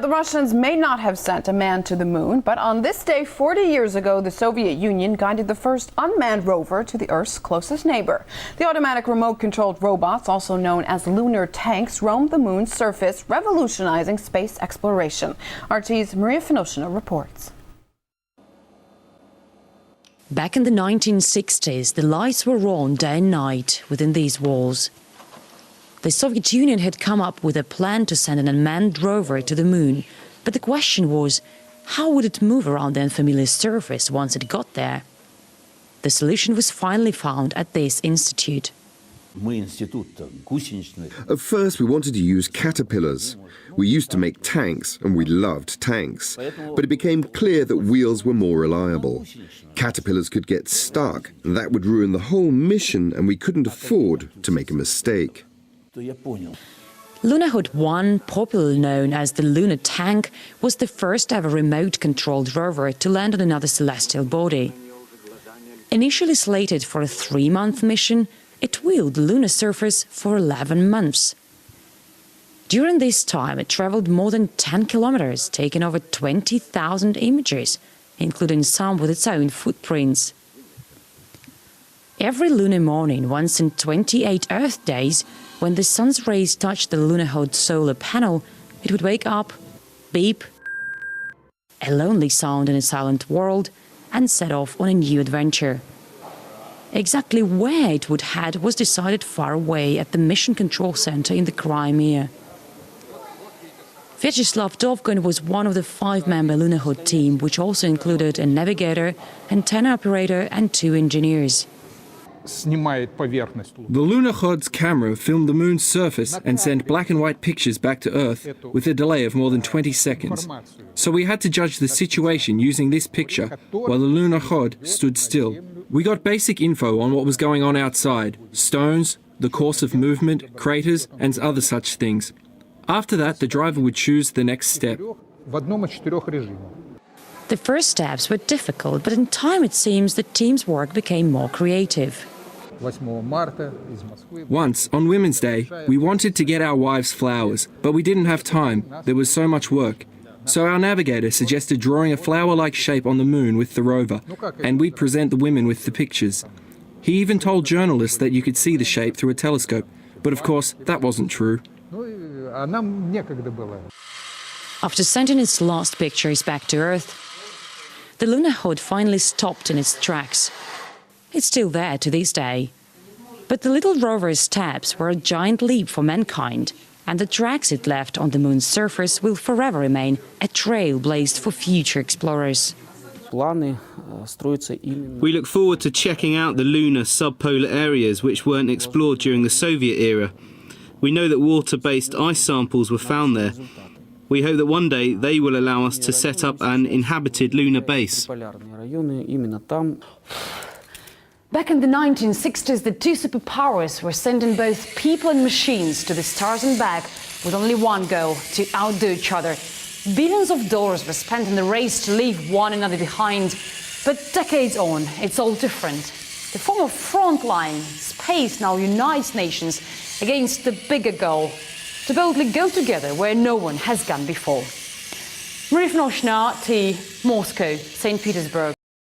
The Russians may not have sent a man to the moon, but on this day 40 years ago, the Soviet Union guided the first unmanned rover to the Earth's closest neighbor. The automatic remote-controlled robots, also known as lunar tanks, roamed the moon's surface, revolutionizing space exploration. RT's Maria Finoshina reports. Back in the 1960s, the lights were on day and night within these walls. The Soviet Union had come up with a plan to send an unmanned rover to the moon, but the question was, how would it move around the unfamiliar surface once it got there? The solution was finally found at this institute. At first we wanted to use caterpillars. We used to make tanks, and we loved tanks. But it became clear that wheels were more reliable. Caterpillars could get stuck, and that would ruin the whole mission, and we couldn't afford to make a mistake. Lunar 1, popularly known as the Lunar Tank, was the first ever remote-controlled rover to land on another celestial body. Initially slated for a 3-month mission, it wheeled the lunar surface for 11 months. During this time, it traveled more than 10 kilometers, taking over 20,000 images, including some with its own footprints. Every lunar morning, once in 28 Earth days, when the sun's rays touched the Lunar solar panel, it would wake up, beep, a lonely sound in a silent world, and set off on a new adventure. Exactly where it would head was decided far away at the Mission Control Center in the Crimea. Vyacheslav Dovgon was one of the 5-member Lunar team, which also included a navigator, antenna operator and 2 engineers. The Lunar HUD's camera filmed the moon's surface and sent black and white pictures back to Earth with a delay of more than 20 seconds. So we had to judge the situation using this picture while the Lunar HUD stood still. We got basic info on what was going on outside: stones, the course of movement, craters and other such things. After that, the driver would choose the next step. The first steps were difficult, but in time it seems the team's work became more creative. Once, on Women's Day, we wanted to get our wives flowers, but we didn't have time. There was so much work. So our navigator suggested drawing a flower-like shape on the moon with the rover, and we'd present the women with the pictures. He even told journalists that you could see the shape through a telescope, but of course, that wasn't true. After sending its last pictures back to Earth, the Lunar HUD finally stopped in its tracks. It's still there to this day. But the little rover's steps were a giant leap for mankind, and the tracks it left on the moon's surface will forever remain a trail blazed for future explorers. We look forward to checking out the lunar subpolar areas which weren't explored during the Soviet era. We know that water-based ice samples were found there. We hope that one day they will allow us to set up an inhabited lunar base. Back in the 1960s, the 2 superpowers were sending both people and machines to the stars and back with only one goal: to outdo each other. Billions of dollars were spent in the race to leave one another behind. But decades on, it's all different. The former frontline space now unites nations against the bigger goal: to boldly go together where no one has gone before. Maria Finoshina, Moscow, St. Petersburg.